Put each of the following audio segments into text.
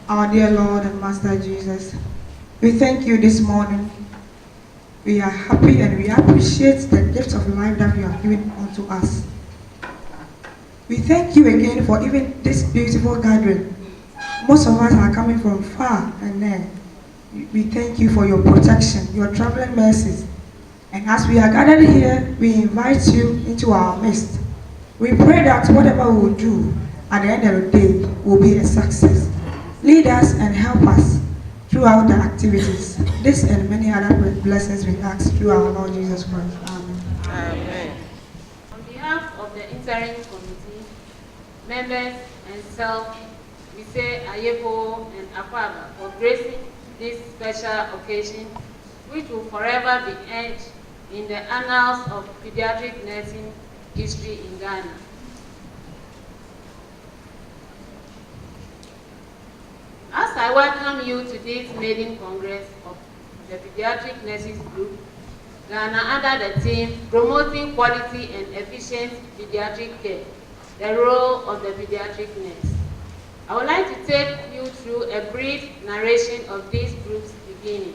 Our dear Lord and Master Jesus, we thank you this morning. We are happy and we appreciate the gift of life that you have given unto us. We thank you again for even this beautiful gathering. Most of us are coming from far and near. We thank you for your protection, your traveling mercies. And as we are gathered here, we invite you into our midst. We pray that whatever we will do at the end of the day will be a success. Lead us and help us throughout the activities. This and many other blessings we ask through our Lord Jesus Christ. Amen. Amen. On behalf of the interim committee, members and self, we say Ayepo and Akwaba for gracing this special occasion, which will forever be etched in the annals of pediatric nursing history in Ghana. As I welcome you to this maiden congress of the Pediatric Nurses Group, Ghana under the theme Promoting Quality and Efficient Pediatric Care, the role of the pediatric nurse. I would like to take you through a brief narration of this group's beginning.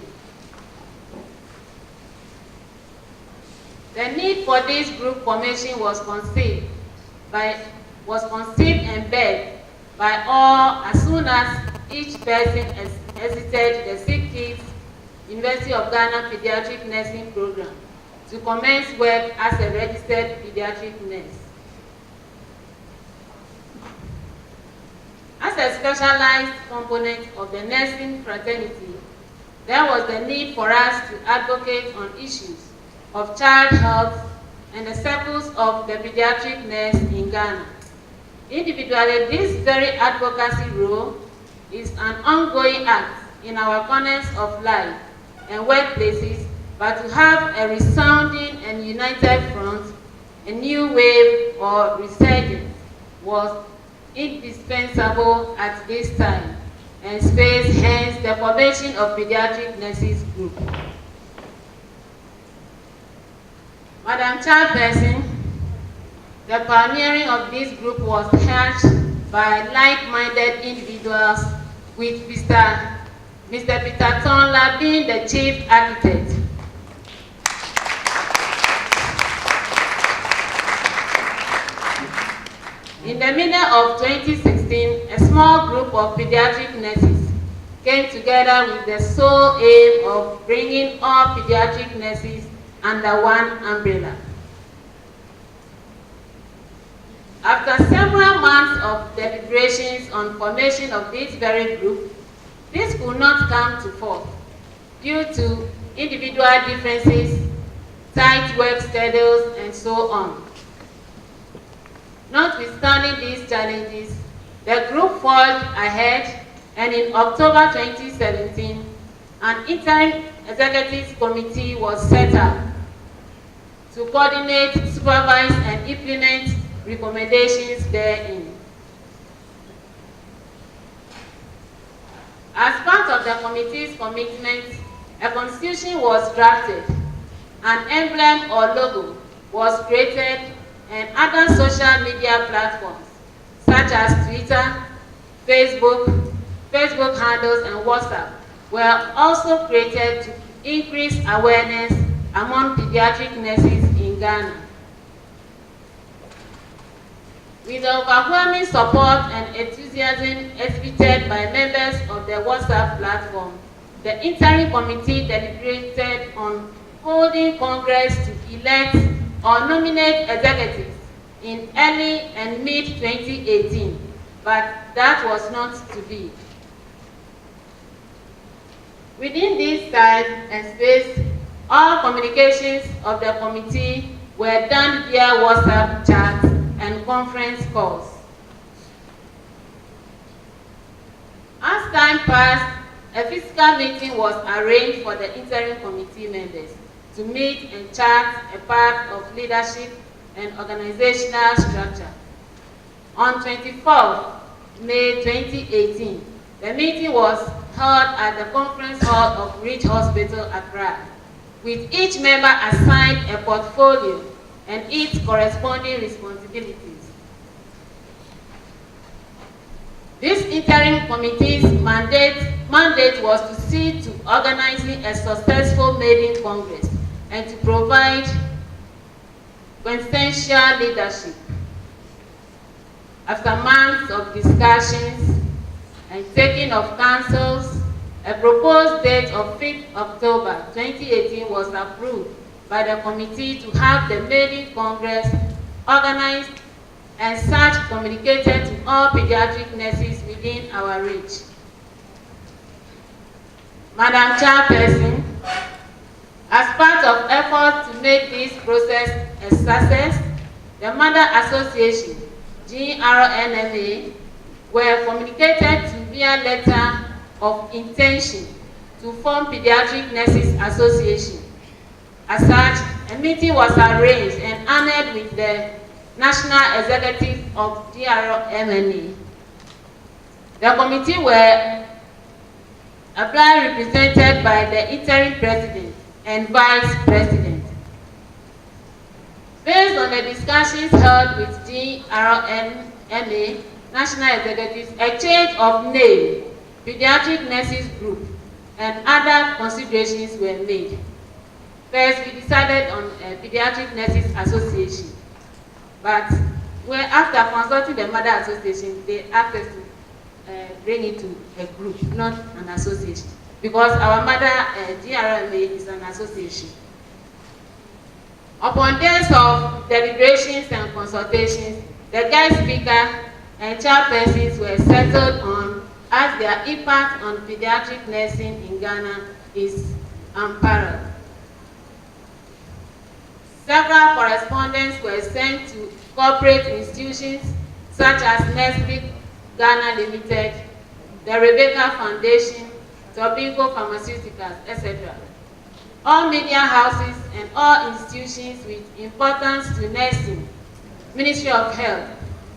The need for this group formation was conceived and begged by all as soon as each person exited the 6 University of Ghana Pediatric Nursing Program to commence work as a registered pediatric nurse. As a specialized component of the nursing fraternity, there was the need for us to advocate on issues of child health and the circles of the pediatric nurse in Ghana. Individually, this very advocacy role is an ongoing act in our corners of life and workplaces, but to have a resounding and united front, a new wave or resurgence was indispensable at this time and space, hence the formation of Pediatric Nurses Group. Madam Chairperson, the pioneering of this group was helped by like-minded individuals, with Mr. Peter Tonla being the chief architect. In the middle of 2016, a small group of pediatric nurses came together with the sole aim of bringing all pediatric nurses under one umbrella. After several months of deliberations on formation of this very group, this could not come to forth due to individual differences, tight work schedules, and so on. Notwithstanding these challenges, the group forged ahead, and in October 2017, an interim executive committee was set up to coordinate, supervise, and implement recommendations therein. As part of the committee's commitment, a constitution was drafted, an emblem or logo was created, and other social media platforms such as Twitter, Facebook handles, and WhatsApp were also created to increase awareness among pediatric nurses in Ghana. With the overwhelming support and enthusiasm exhibited by members of the WhatsApp platform, the interim committee deliberated on holding Congress to elect or nominate executives in early and mid-2018, but that was not to be. Within this time and space, all communications of the committee were done via WhatsApp chats and conference calls. As time passed, a physical meeting was arranged for the interim committee members to meet and chart a path of leadership and organizational structure. On 24th May 2018, the meeting was held at the conference hall of Ridge Hospital, Accra, with each member assigned a portfolio and its corresponding responsibilities. This interim committee's mandate was to see to organizing a successful maiden congress and to provide quintessential leadership. After months of discussions and taking of counsels, a proposed date of 5th October 2018 was approved by the committee to have the maiden congress organized and such communicated to all pediatric nurses within our reach. Madam Chairperson, as part of efforts to make this process a success, the Mother Association, GRNMA, were communicated to via letter of intention to form Pediatric Nurses Association. As such, a meeting was arranged and honored with the National Executive of GRNMA. The committee were ably represented by the interim president and vice president. Based on the discussions held with GRNMA national executives, a change of name, Pediatric Nurses Group, and other considerations were made. First, we decided on a Pediatric Nurses Association, but after consulting the Mother Association, they asked us to bring it to a group, not an association, because our mother GRMA is an association. Upon days of deliberations and consultations, the guest speaker and chairpersons were settled on as their impact on pediatric nursing in Ghana is unparalleled. Several correspondence were sent to corporate institutions such as Nestle Ghana Limited, the Rebecca Foundation, Tobinco Pharmaceuticals, etc. All media houses and all institutions with importance to nursing, Ministry of Health,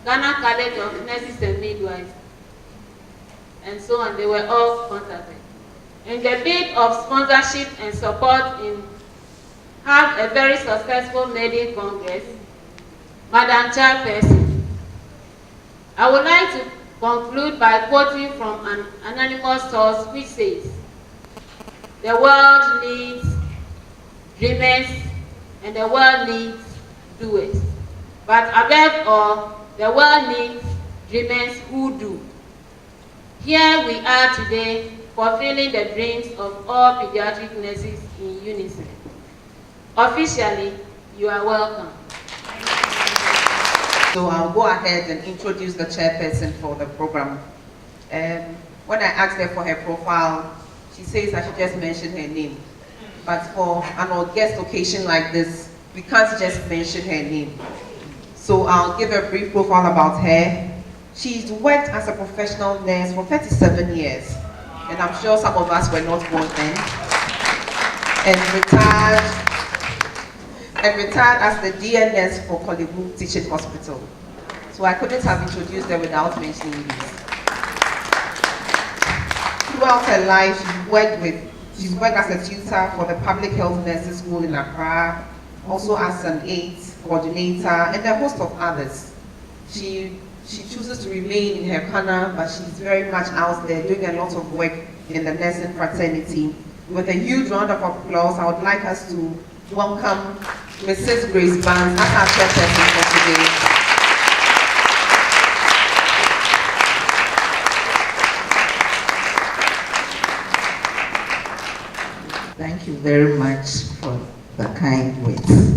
Ghana College of Nurses and Midwives, and so on, they were all contacted. In the bid of sponsorship and support in have a very successful maiden congress, Madam Chairperson, I would like to conclude by quoting from an anonymous source which says, "The world needs dreamers and the world needs doers. But above all, the world needs dreamers who do." Here we are today fulfilling the dreams of all pediatric nurses in unison. Officially, you are welcome. So I'll go ahead and introduce the chairperson for the program. When I asked her for her profile, she says I should just mention her name. But for an august occasion like this, we can't just mention her name. So I'll give a brief profile about her. She's worked as a professional nurse for 37 years, and I'm sure some of us were not born then, and retired as the DNS for Kolebu Teaching Hospital. So I couldn't have introduced her without mentioning this. Throughout her life, she's worked as a tutor for the Public Health Nurses School in Accra, also as an AIDS coordinator, and a host of others. She chooses to remain in her corner, but she's very much out there doing a lot of work in the nursing fraternity. With a huge round of applause, I would like us to welcome Mrs. Grace Barnes as our chairperson for today. Thank you very much for the kind words.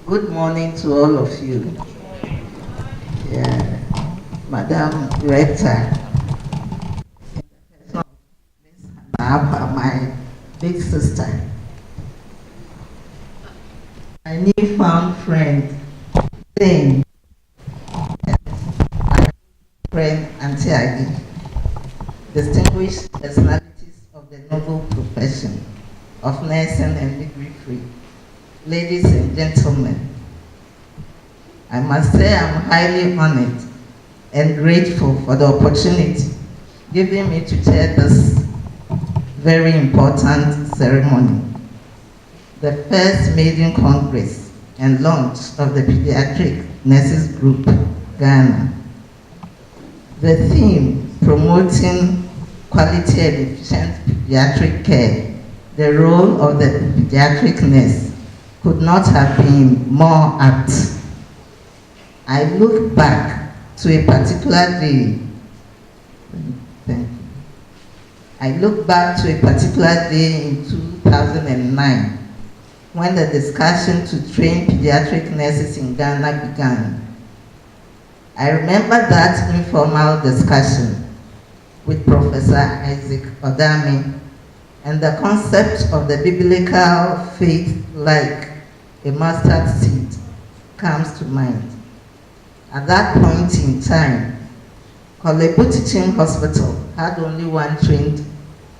Good morning to all of you. Madam Director, Ms. Hannah, my big sister, my newfound friend, Thing, my friend Auntie Agi, distinguished personalities of the noble profession of nursing and midwifery, ladies and gentlemen, I must say I'm highly honored and grateful for the opportunity given me to chair this very important ceremony, the first maiden congress and launch of the Pediatric Nurses Group, Ghana. The theme, promoting quality and efficient pediatric care, the role of the pediatric nurse, could not have been more apt. I look back to a particular day. Thank you. I look back to a particular day in 2009 when the discussion to train pediatric nurses in Ghana began. I remember that informal discussion with Professor Isaac Odami, and the concept of the biblical faith like a mustard seed comes to mind. At that point in time, Kolebu Teaching Hospital had only one trained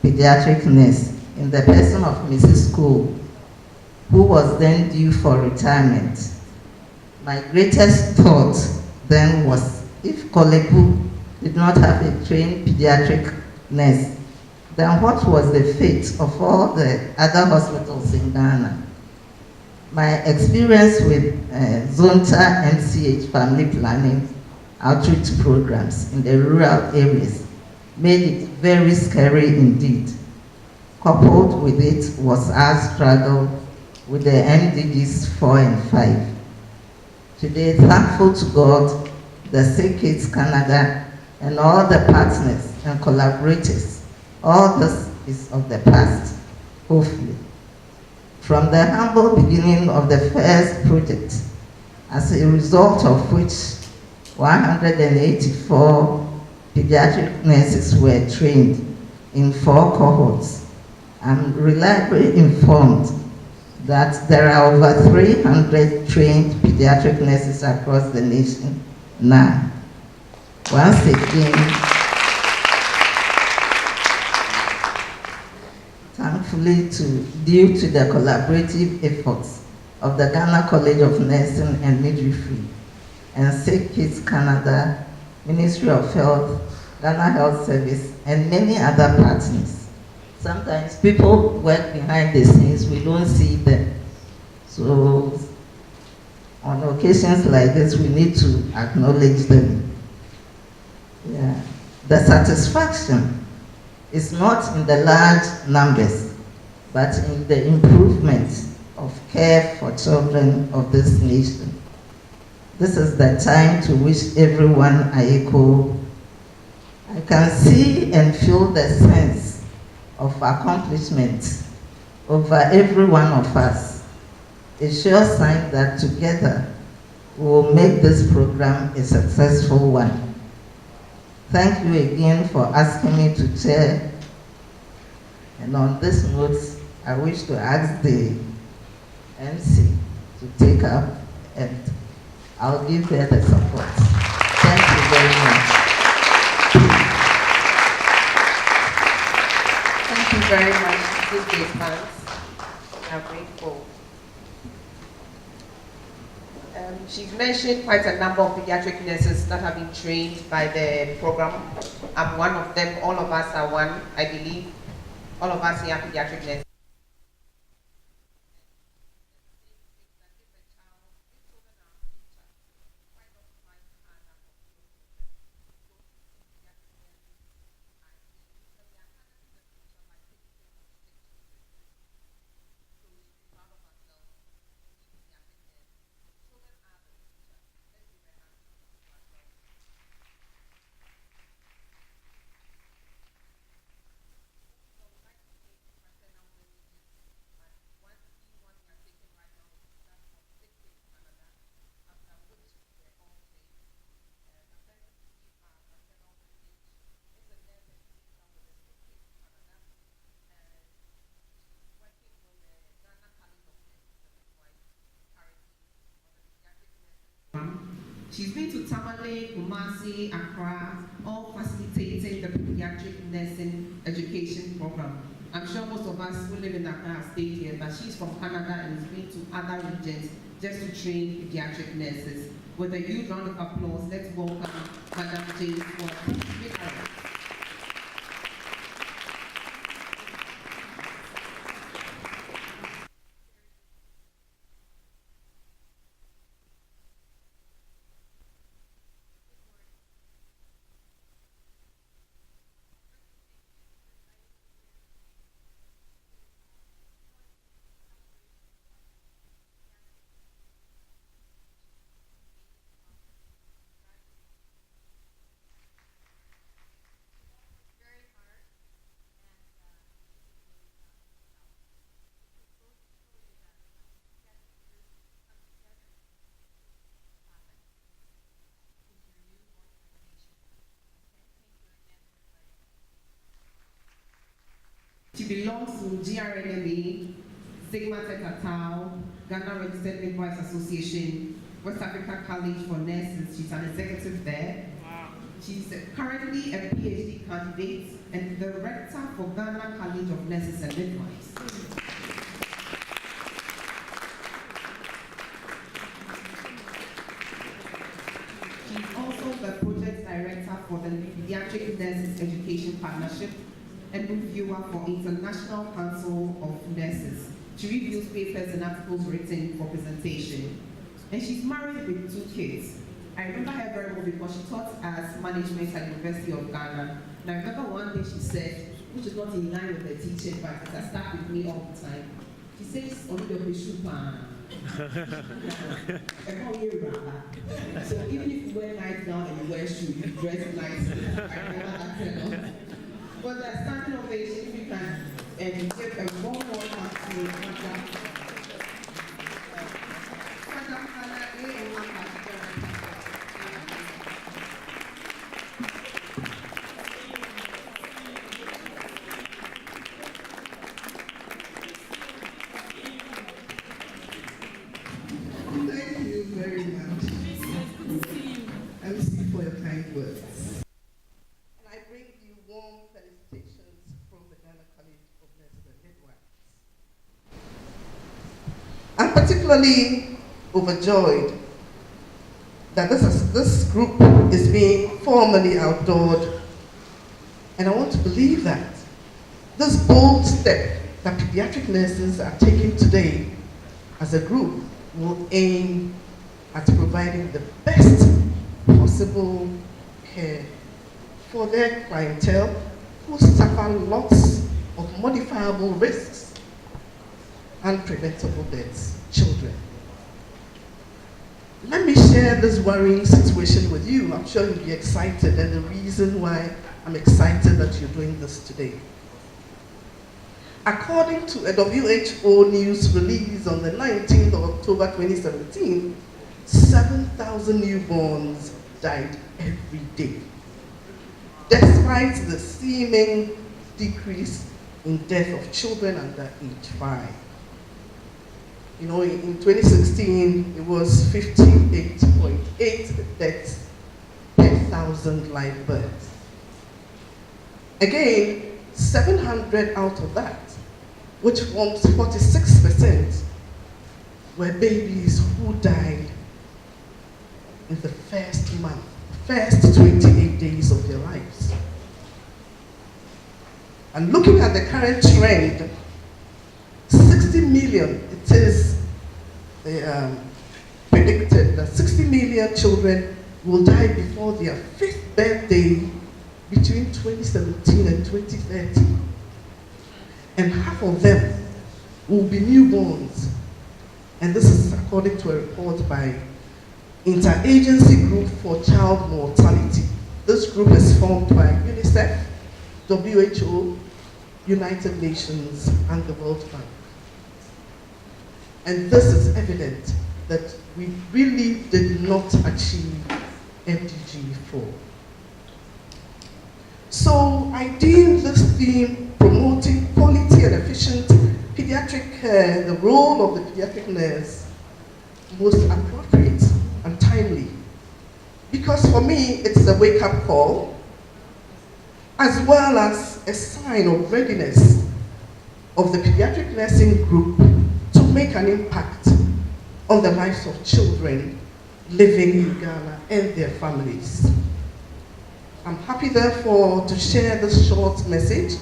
pediatric nurse in the person of Mrs. Cole, who was then due for retirement. My greatest thought then was, if Kolebu did not have a trained pediatric nurse, then what was the fate of all the other hospitals in Ghana? My experience with Zonta MCH family planning outreach programs in the rural areas made it very scary indeed. Coupled with it was our struggle with the MDGs 4 and 5. Today, thankful to God, the Sick Kids Canada, and all the partners and collaborators, all this is of the past, hopefully. From the humble beginning of the first project, as a result of which 184 pediatric nurses were trained in 4 cohorts, I'm reliably informed that there are over 300 trained pediatric nurses across the nation now. Once again, thankfully, due to the collaborative efforts of the Ghana College of Nursing and Midwifery and Sick Kids Canada, Ministry of Health, Ghana Health Service, and many other partners. Sometimes people work behind the scenes, we don't see them. So on occasions like this, we need to acknowledge them. Yeah. The satisfaction is not in the large numbers, but in the improvement of care for children of this nation. This is the time to wish everyone a echo. I can see and feel the sense of accomplishment over every one of us. A sure sign that together we will make this program a successful one. Thank you again for asking me to chair. And on this note, I wish to ask the MC to take up, and I'll give her the support. Thank you very much. Thank you very much. This day thanks. We are grateful. She's mentioned quite a number of pediatric nurses that have been trained by the program. I'm one of them. All of us are one, I believe. All of us here are pediatric nurses. She's been to Tamale, Kumasi, Accra, all facilitating the pediatric nursing education program. I'm sure most of us who live in Accra have stayed here, but she's from Canada and has been to other regions just to train pediatric nurses. With a huge round of applause, let's welcome Madam James Ward. She belongs to GRNMA, Sigma Theta Tau, Ghana Registered Midwives Association, West Africa College for Nurses. She's an executive there. She's currently a PhD candidate and the rector for Ghana College of Nurses and Midwives. She's also the project director for the Pediatric Nurses Education Partnership and reviewer for International Council of Nurses. She reviews papers and articles written for presentation. And she's married with 2 kids. I remember her very well because she taught as management at the University of Ghana. And I remember one day she said, which is not in line with the teaching, but it has stuck with me all the time. She says, "Only the so even if you wear night gown and you wear shoes, you dress nicely." I remember that tell. But the standing ovation, if you can give a warm welcome to Madam Hannah A. Thank you very much, MC, for your kind words. And I bring you warm felicitations from the Ghana College of Nurses and Midwives. I'm particularly overjoyed that this group is being formally outlawed, and I want to believe that this bold step that pediatric nurses are taking today as a group will aim at providing the best possible care for their clientele who suffer lots of modifiable risks and preventable deaths, children. Let me share this worrying situation with you. I'm sure you'll be excited, and the reason why I'm excited that you're doing this today. According to a WHO news release on the 19th of October 2017, 7,000 newborns died every day, despite the seeming decrease in death of children under age 5. You know, in 2016, it was 58.8 deaths per 1,000 live births. Again, 700 out of that, which forms 46%, were babies who died in the first 28 days of their lives. And looking at the current trend, 60 million, it is predicted that 60 million children will die before their 5th birthday between 2017 and 2030. And half of them will be newborns. And this is according to a report by Interagency Group for Child Mortality. This group is formed by UNICEF, WHO, United Nations, and the World Bank. And this is evident that we really did not achieve MDG 4. So I deem this theme, promoting quality and efficient pediatric care, the role of the pediatric nurse, most appropriate and timely. Because for me, it's a wake-up call, as well as a sign of readiness of the pediatric nursing group to make an impact on the lives of children living in Ghana and their families. I'm happy, therefore, to share this short message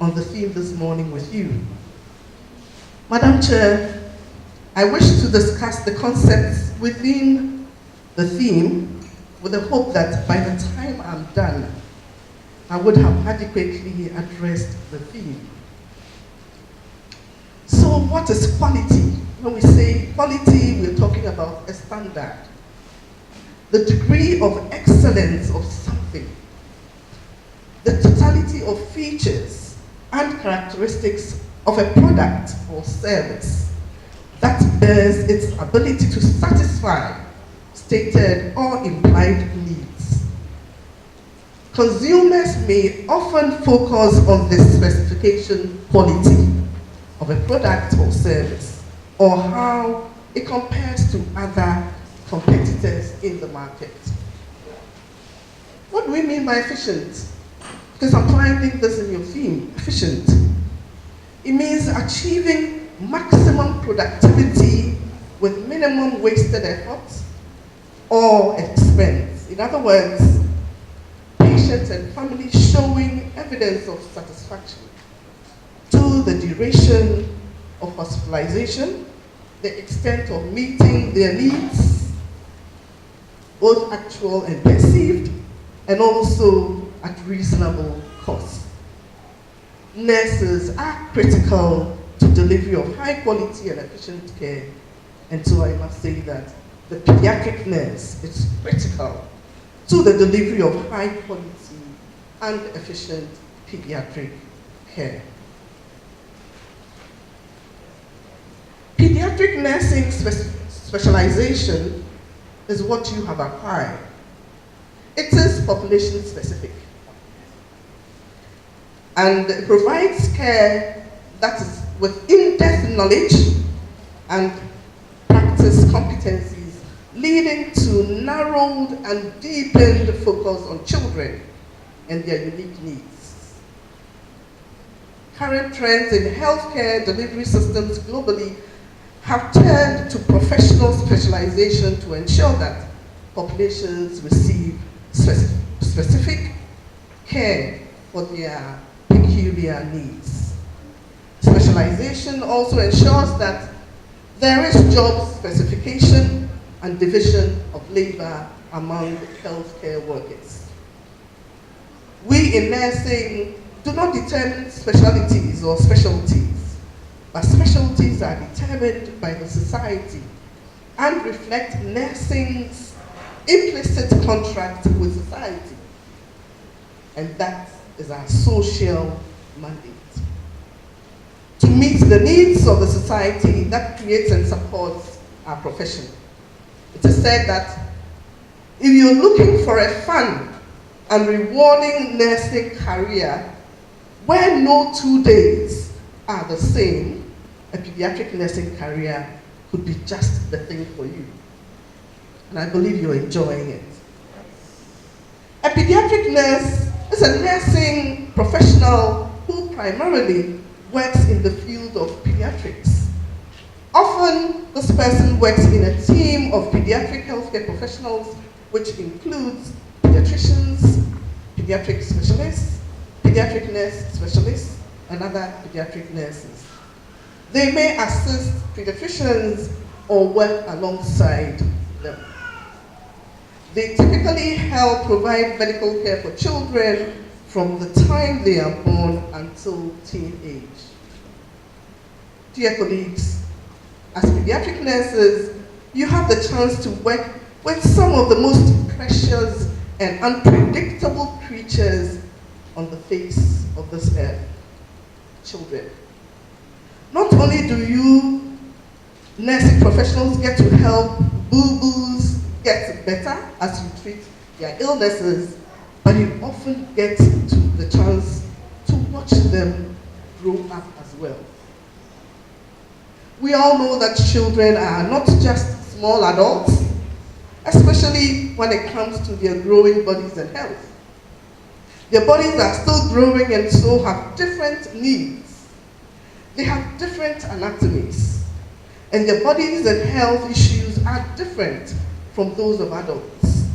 on the theme this morning with you. Madam Chair, I wish to discuss the concepts within the theme with the hope that by the time I'm done, I would have adequately addressed the theme. So what is quality? When we say quality, we're talking about a standard, the degree of excellence of something, the totality of features and characteristics of a product or service that bears its ability to satisfy stated or implied needs. consumers may often focus on the specification quality of a product or service, or how it compares to other competitors in the market. What do we mean by efficient? Because I'm finding this in your theme, efficient. It means achieving maximum productivity with minimum wasted effort or expense. In other words, patients and families showing evidence of satisfaction to the duration of hospitalization, the extent of meeting their needs, both actual and perceived, and also at reasonable cost. Nurses are critical to delivery of high quality and efficient care, and so I must say that the pediatric nurse is critical to the delivery of high quality and efficient pediatric care. Pediatric nursing specialization is what you have acquired. It is population specific, and it provides care that is with in-depth knowledge and practice competencies, leading to narrowed and deepened focus on children and their unique needs. Current trends in healthcare delivery systems globally have turned to professional specialization to ensure that populations receive specific care for their peculiar needs. Specialization also ensures that there is job specification and division of labor among healthcare workers. We in nursing do not determine specialties or specialties, but specialties are determined by the society and reflect nursing's implicit contract with society. And that is our social mandate. To meet the needs of the society that creates and supports our profession. It is said that if you're looking for a fun and rewarding nursing career where no 2 days are the same, a pediatric nursing career could be just the thing for you. And I believe you're enjoying it. A pediatric nurse is a nursing professional who primarily works in the field of pediatrics. Often, this person works in a team of pediatric healthcare professionals, which includes pediatricians, pediatric specialists, pediatric nurse specialists, and other pediatric nurses. They may assist pediatricians or work alongside them. They typically help provide medical care for children from the time they are born until teen age. Dear colleagues, as pediatric nurses, you have the chance to work with some of the most precious and unpredictable creatures on the face of this earth, children. Not only do you nursing professionals get to help boo-boos get better as you treat their illnesses, but you often get to the chance to watch them grow up as well. We all know that children are not just small adults, especially when it comes to their growing bodies and health. Their bodies are still growing and so have different needs. They have different anatomies, and their bodies and health issues are different from those of adults.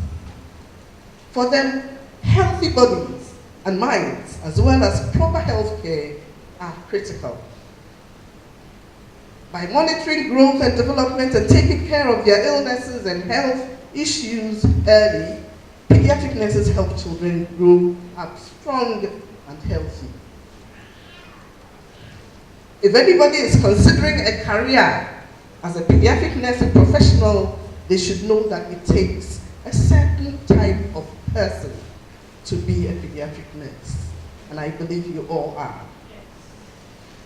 For them, healthy bodies and minds, as well as proper health care, are critical. By monitoring growth and development and taking care of their illnesses and health issues early, pediatric nurses help children grow up strong and healthy. If anybody is considering a career as a pediatric nursing professional, they should know that it takes a certain type of person to be a pediatric nurse, and I believe you all are.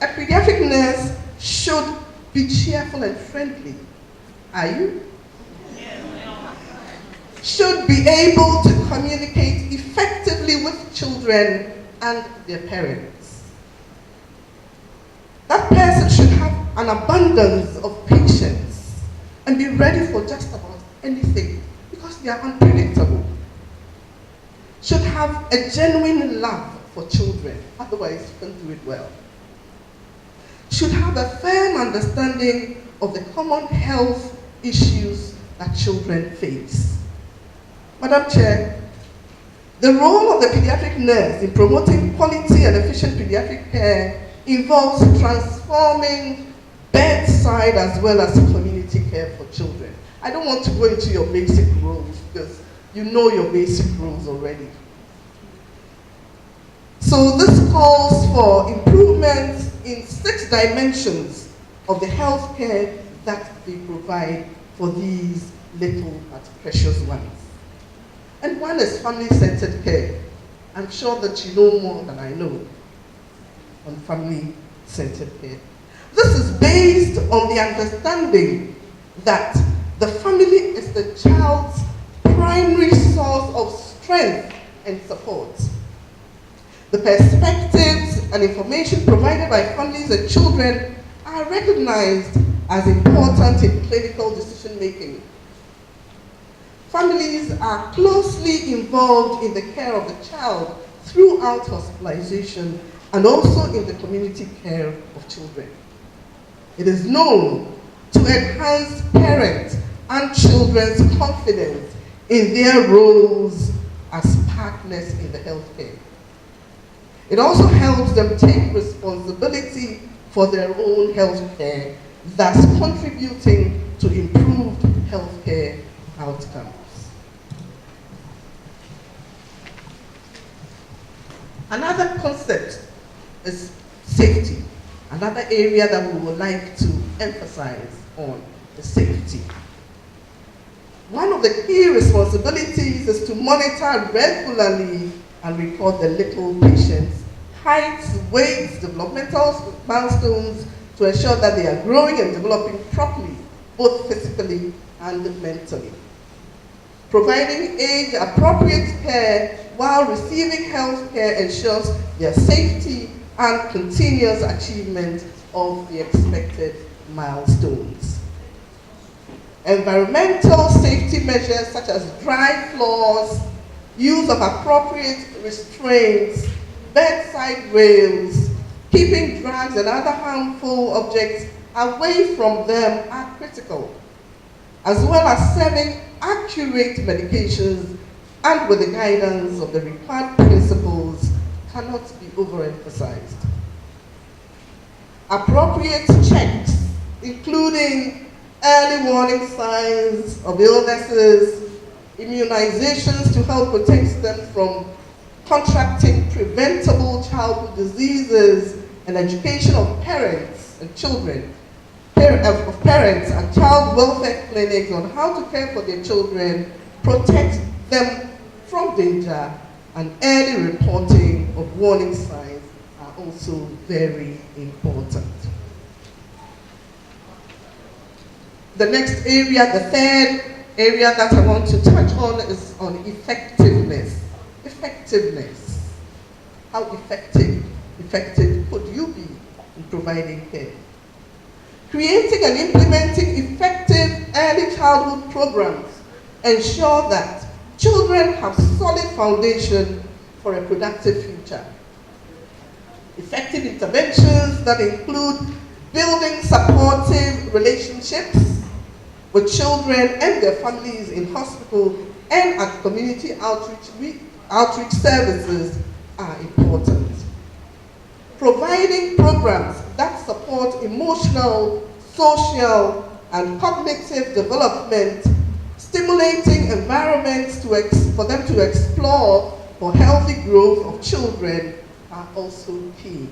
A pediatric nurse should be cheerful and friendly. Are you? Should be able to communicate effectively children and their parents. That person should have an abundance of patience and be ready for just about anything because they are unpredictable. Should have a genuine love for children, otherwise you can't do it well. Should have a firm understanding of the common health issues that children face. Madam Chair, the role of the pediatric nurse in promoting quality and efficient pediatric care involves transforming bedside as well as community care for children. I don't want to go into your basic roles because you know your basic roles already. So this calls for improvements in 6 dimensions of the health care that we provide for these little but precious ones. And one is family-centered care. I'm sure that you know more than I know on family-centered care. This is based on the understanding that the family is the child's primary source of strength and support. The perspectives and information provided by families and children are recognized as important in clinical decision-making. Families are closely involved in the care of the child throughout hospitalization and also in the community care of children. It is known to enhance parents and children's confidence in their roles as partners in the healthcare. It also helps them take responsibility for their own healthcare, thus contributing to improved healthcare outcomes. Another concept is safety. Another area that we would like to emphasize on is safety. One of the key responsibilities is to monitor regularly and record the little patient's heights, weights, developmental milestones to ensure that they are growing and developing properly, both physically and mentally. Providing age-appropriate care while receiving health care ensures their safety and continuous achievement of the expected milestones. Environmental safety measures such as dry floors, use of appropriate restraints, bedside rails, keeping drugs and other harmful objects away from them are critical, as well as serving accurate medications and with the guidance of the required principles cannot be overemphasized. Appropriate checks, including early warning signs of illnesses, immunizations to help protect them from contracting preventable childhood diseases, and education of parents and children, of parents and child welfare clinics on how to care for their children, protect them from danger, and early reporting of warning signs are also very important. The next area, the third area that I want to touch on is on effectiveness. Effectiveness. How effective could you be in providing care? Creating and implementing effective early childhood programs ensure that children have solid foundation for a productive future. Effective interventions that include building supportive relationships with children and their families in hospital and at community outreach services are important. Providing programs that support emotional, social, and cognitive development, stimulating environments for them to explore for healthy growth of children are also key.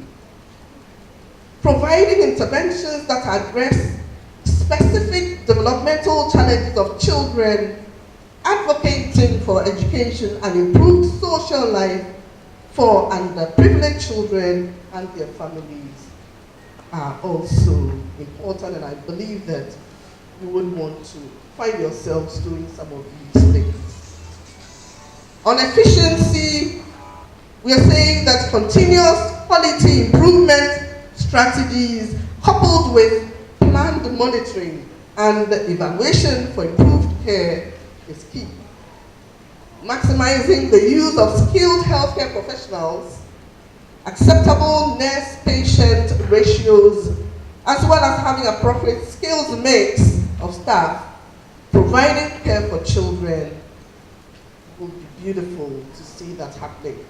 Providing interventions that address specific developmental challenges of children, advocating for education and improved social life for underprivileged children and their families are also important, and I believe that you would want to find yourselves doing some of these things. On efficiency, We are saying that continuous quality improvement strategies coupled with planned monitoring and evaluation for improved care is key. Maximizing the use of skilled healthcare professionals, acceptable nurse-patient ratios, as well as having appropriate skills mix of staff, providing care for children would be beautiful to see that happening.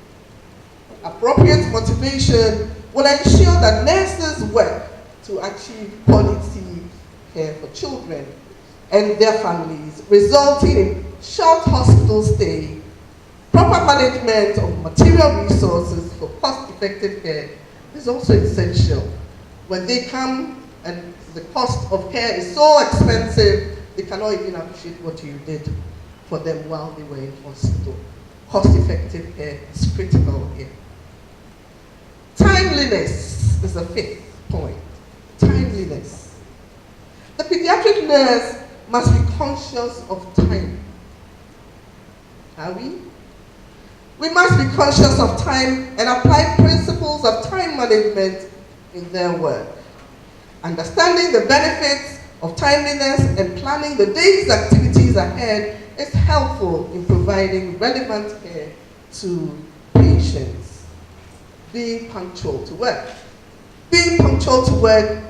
Appropriate motivation will ensure that nurses work to achieve quality care for children and their families, resulting in short hospital stay, proper management of material resources for cost-effective care is also essential. When they come and the cost of care is so expensive, they cannot even appreciate what you did for them while they were in hospital. Cost-effective care is critical here. Timeliness is the fifth point. Timeliness. The pediatric nurse must be conscious of time. Are we? We must be conscious of time and apply principles of time management in their work. Understanding the benefits of timeliness and planning the day's activities ahead is helpful in providing relevant care to patients. Being punctual to work. Being punctual to work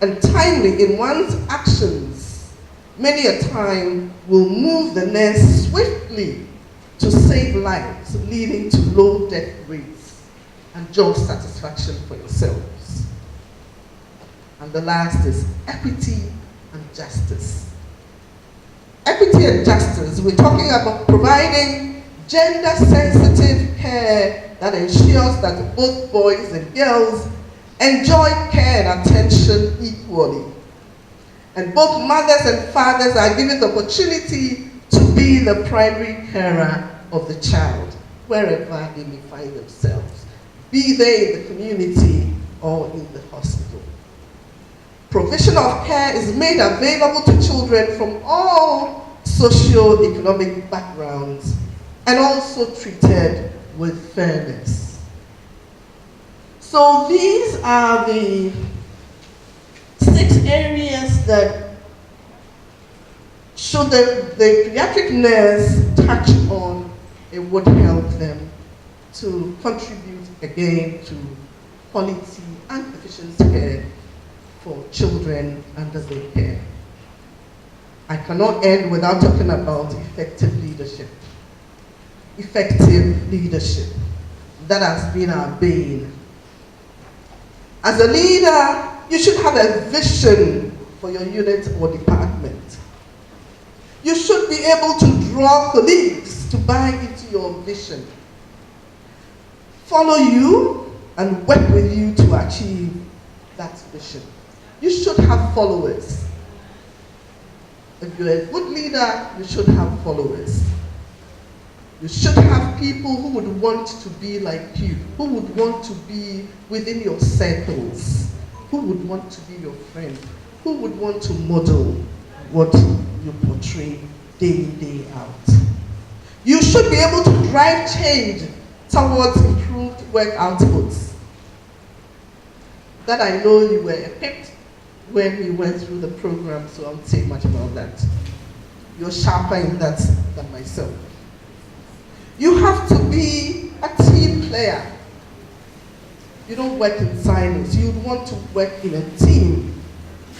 and timely in one's actions many a time will move the nurse swiftly to save lives, leading to low death rates and job satisfaction for yourselves. And the last is equity and justice. Equity and justice, we're talking about providing gender-sensitive care that ensures that both boys and girls enjoy care and attention equally. And both mothers and fathers are given the opportunity to be the primary carer of the child, wherever they may find themselves, be they in the community or in the hospital. Provision of care is made available to children from all socio-economic backgrounds and also treated with fairness. So these are the 6 areas that should the pediatric nurse touch on, it would help them to contribute again to quality and efficient care for children under their care. I cannot end without talking about effective leadership. Effective leadership. That has been our bane. As a leader, you should have a vision for your unit or department. You should be able to draw colleagues to buy into your vision, follow you, and work with you to achieve that vision. You should have followers. If you're a good leader, you should have followers. You should have people who would want to be like you, who would want to be within your circles, who would want to be your friend, who would want to model what you portray day in, day out. You should be able to drive change towards improved work outputs. That I know you were equipped when we went through the program, so I won't say much about that. You're sharper in that than myself. You have to be a team player. You don't work in silos. You want to work in a team,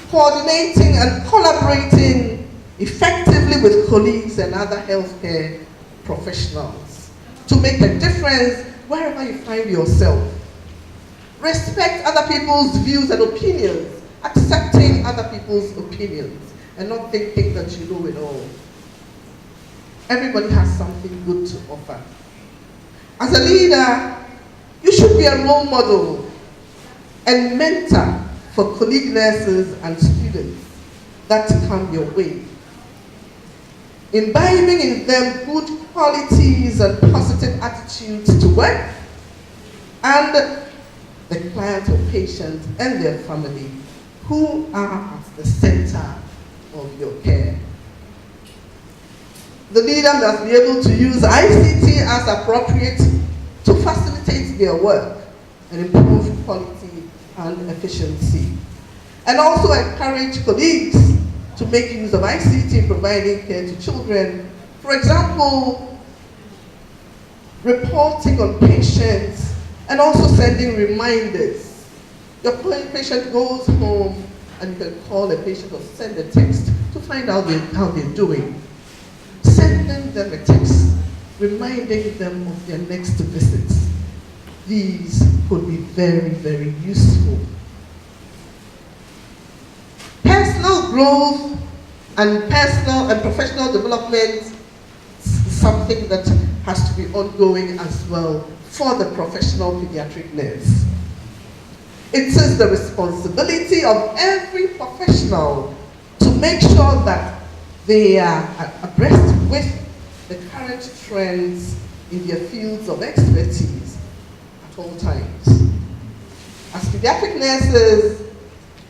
coordinating and collaborating effectively with colleagues and other healthcare professionals to make a difference wherever you find yourself. Respect other people's views and opinions, accepting other people's opinions, and not thinking that you know it all. Everybody has something good to offer. As a leader, you should be a role model and mentor for colleague nurses and students that come your way. Imbibing in them good qualities and positive attitudes to work, and the client or patient and their family who are at the center of your care. The leader must be able to use ICT as appropriate to facilitate their work and improve quality and efficiency. And also encourage colleagues to make use of ICT in providing care to children. For example, reporting on patients and also sending reminders. Your patient goes home and you can call a patient or send a text to find out how they're doing. Sending them a text, reminding them of their next visits. These could be very, very useful. Personal growth and personal and professional development is something that has to be ongoing as well for the professional pediatric nurse. It is the responsibility of every professional to make sure that they are abreast with the current trends in their fields of expertise at all times. As pediatric nurses,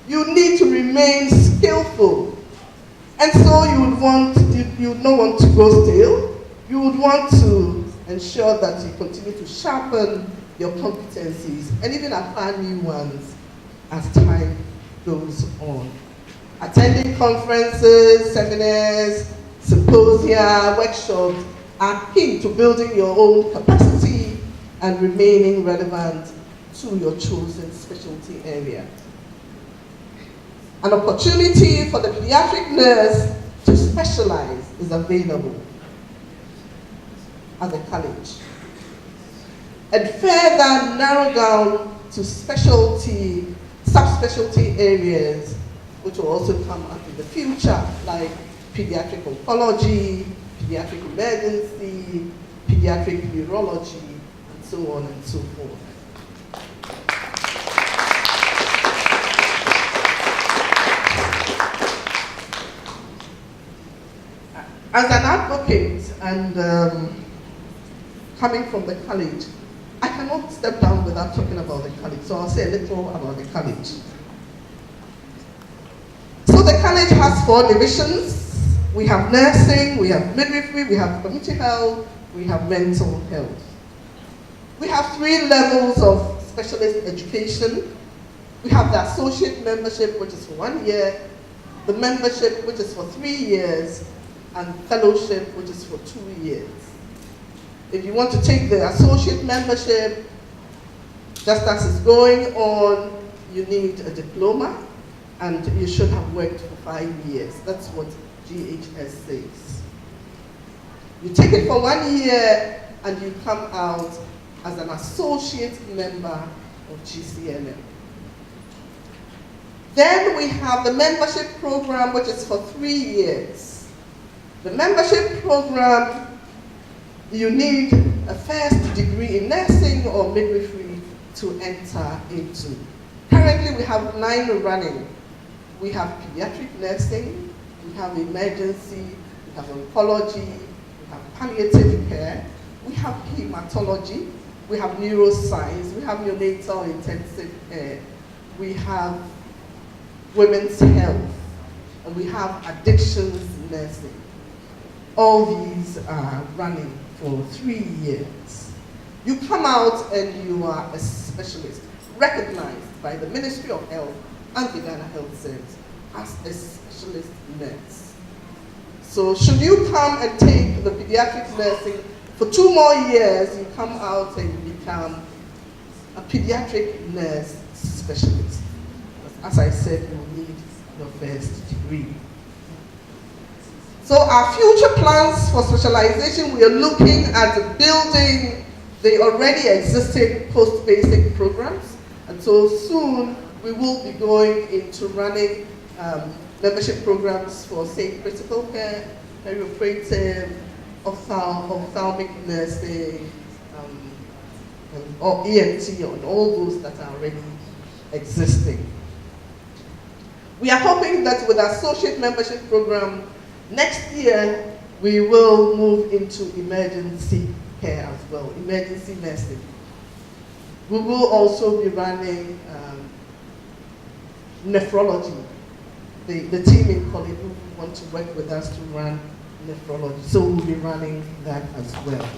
you need to remain skillful. And so you would not want to go stale. You would want to ensure that you continue to sharpen your competencies and even acquire new ones as time goes on. Attending conferences, seminars, symposia, workshops are key to building your own capacity and remaining relevant to your chosen specialty area. An opportunity for the pediatric nurse to specialize is available at the college. And further narrow down to specialty, subspecialty areas, which will also come up in the future, like pediatric oncology, pediatric emergency, pediatric neurology, and so on and so forth. As an advocate and coming from the college, I cannot step down without talking about the college, so I'll say a little about the college. So the college has 4 divisions. We have nursing, we have midwifery, we have community health, we have mental health. We have 3 levels of specialist education. We have the associate membership, which is for 1 year, the membership, which is for 3 years, and fellowship, which is for 2 years. If you want to take the associate membership, just as it's going on, you need a diploma, and you should have worked for 5 years. That's what GHS says. You take it for 1 year, and you come out as an associate member of GCNM. Then we have the membership program, which is for 3 years. The membership program, you need a first degree in nursing or midwifery to enter into. Currently, we have 9 running. We have pediatric nursing, we have emergency, we have oncology, we have palliative care, we have hematology, we have neuroscience, we have neonatal intensive care, we have women's health, and we have addictions nursing. All these are running for 3 years. You come out and you are a specialist, recognized by the Ministry of Health and the Ghana Health Service as a specialist nurse. So should you come and take the pediatric nursing for 2 more years, you come out and you become a pediatric nurse specialist. As I said, you need your first degree. So our future plans for specialization, we are looking at building the already existing post-basic programs. And so soon we will be going into running membership programs for, say, critical care, perioperative, ophthalmic nursing, or ENT, and all those that are already existing. We are hoping that with our associate membership program, next year we will move into emergency care as well, emergency nursing. We will also be running nephrology. The team in college will want to work with us to run nephrology, so we'll be running that as well.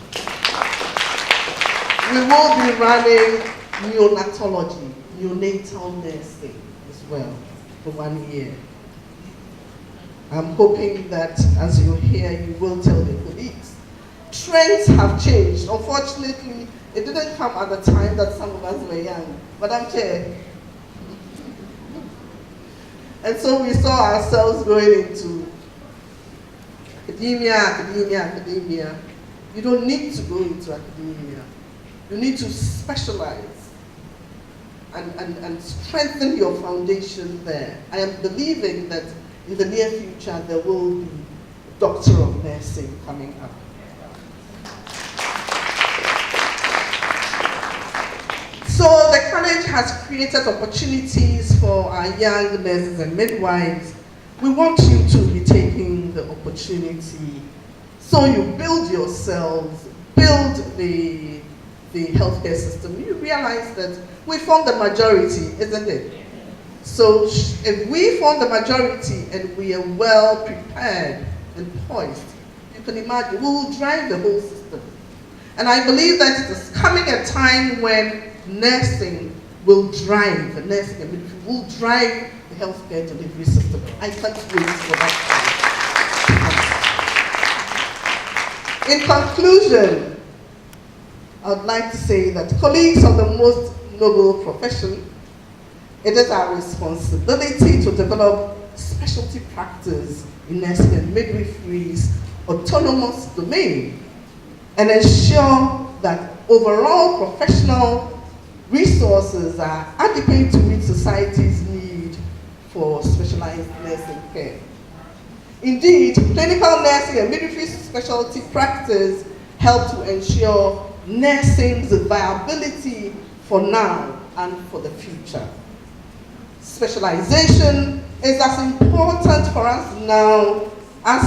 We will be running neonatology, neonatal nursing as well for 1 year. I'm hoping that as you hear, you will tell the colleagues. Trends have changed. Unfortunately, it didn't come at the time that some of us were young, but I'm sure. And so we saw ourselves going into academia. You don't need to go into academia. You need to specialize and strengthen your foundation there. I am believing that in the near future there will be a Doctor of Nursing coming up. So the college has created opportunities for our young nurses and midwives. We want you to be taking the opportunity so you build yourselves, build the healthcare system. You realize that we form the majority, isn't it? So if we form the majority and we are well prepared and poised, you can imagine we will drive the whole system. And I believe that it is coming a time when nursing will drive, the nursing and midwifery will drive the healthcare delivery system. I can't wait for that. In conclusion, I would like to say that colleagues of the most noble profession, it is our responsibility to develop specialty practice in nursing and midwifery's autonomous domain and ensure that overall professional resources are adequate to meet society's need for specialized nursing care. Indeed, clinical nursing and midwifery specialty practice help to ensure nursing's viability for now and for the future. Specialization is as important for us now as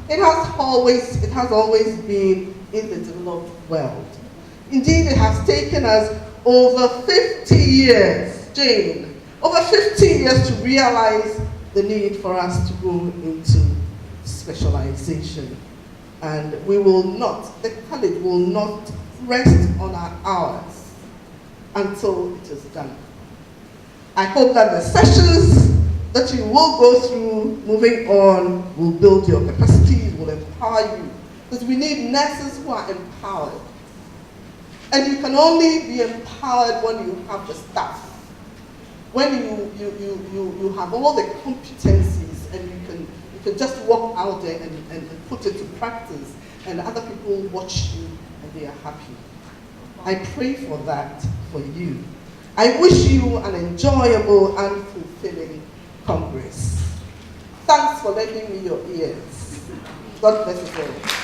it has always been in the developed world. Indeed, it has taken us over 50 years, Jane, over 50 years to realize the need for us to go into specialization. And we will not, the college will not rest on our hours until it is done. I hope that the sessions that you will go through moving on will build your capacities, will empower you. Because we need nurses who are empowered. And you can only be empowered when you have the staff. When you have all the competencies and you can just walk out there and put it to practice and other people watch you and they are happy. I pray for that for you. I wish you an enjoyable and fulfilling Congress. Thanks for lending me your ears. God bless you all.